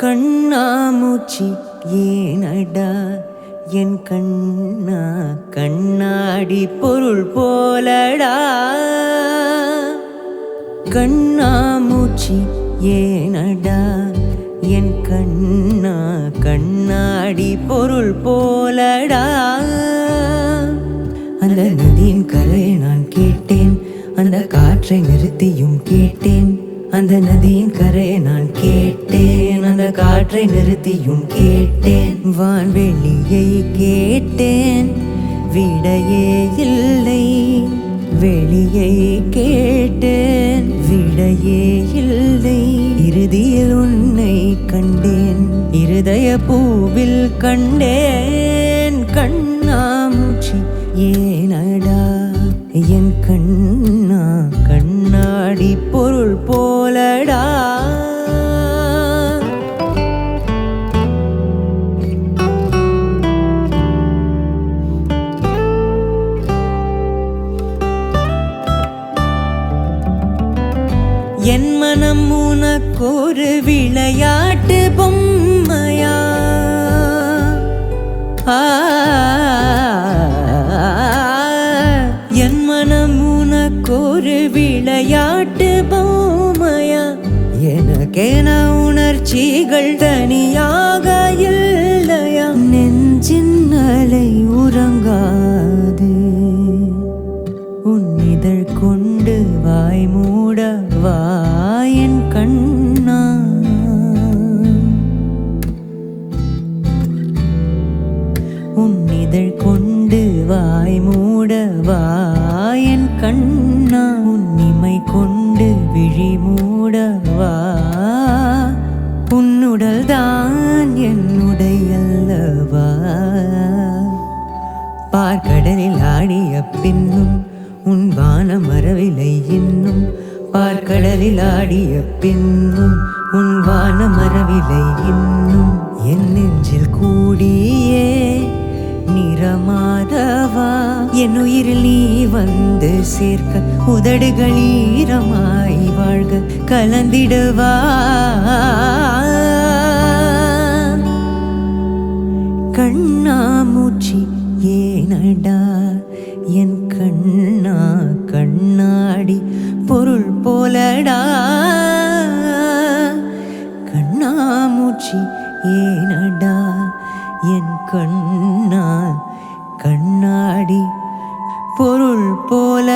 கண்ணாமூச்சி ஏனடா என் கண்ணா கண்ணாடி பொருள் போலடா. கண்ணாமூச்சி ஏனடா என் கண்ணா கண்ணாடி பொருள் போலடா. அந்த நதியின் கரையை நான் கேட்டேன், அந்த காற்றை நிறுத்தியும் கேட்டேன். அந்த நதியின் கரையை நான் கேட்டேன், அந்த காற்றை நிறுத்தியும் கேட்டேன். வான்வெளியை கேட்டேன், விடையே இல்லை. வெளியை கேட்டேன், விடையே இல்லை. இறுதியில் உன்னை கண்டேன், இருதய பூவில் கண்டேன். கண்ணாமூச்சி ஏனடா என் கண்ணா கண்ணாடி பொருள் போலடா. என் மனம் உனக்கொரு விளையாட்டு பொம்மையா? என் மனம் உனக்கொரு விளையாட்டு பொம்மையா? எனக்கென உணர்ச்சிகள் தனியாக இல்லையா? நெஞ்சின் அலை உறங்காது, உன் இதழ் கொண்டு வாய் மூட வாயன் கண்ணா. உன் இதழ் கொண்டு வாய் மூட வாயன் கண்ணா. உன் இமை கொண்டு விழி மூட வா. உன்னுடல் தான் என்னுடையல்லவா. பார்க்கடலில் ஆடிய பின்னும் உன் வானம் வரவில்லை இன்னும். பார்க்கடலில் ஆடிய பின்னும் உன் வானம் வரவில்லை இன்னும். என் நெஞ்சில் கூடியே நிறமாதவா, என் உயிரில் நீ வந்து சேர்க்க. உதடுகள் ஈரமாய் வாழ்க கலந்திடுவா. கண்ணாமூச்சி ஏனடா என் கண்ணா கண்ணாடி பொருள் போலடா. கண்ணாமூச்சி ஏனடா என் கண்ணா கண்ணாடி பொருள் போல.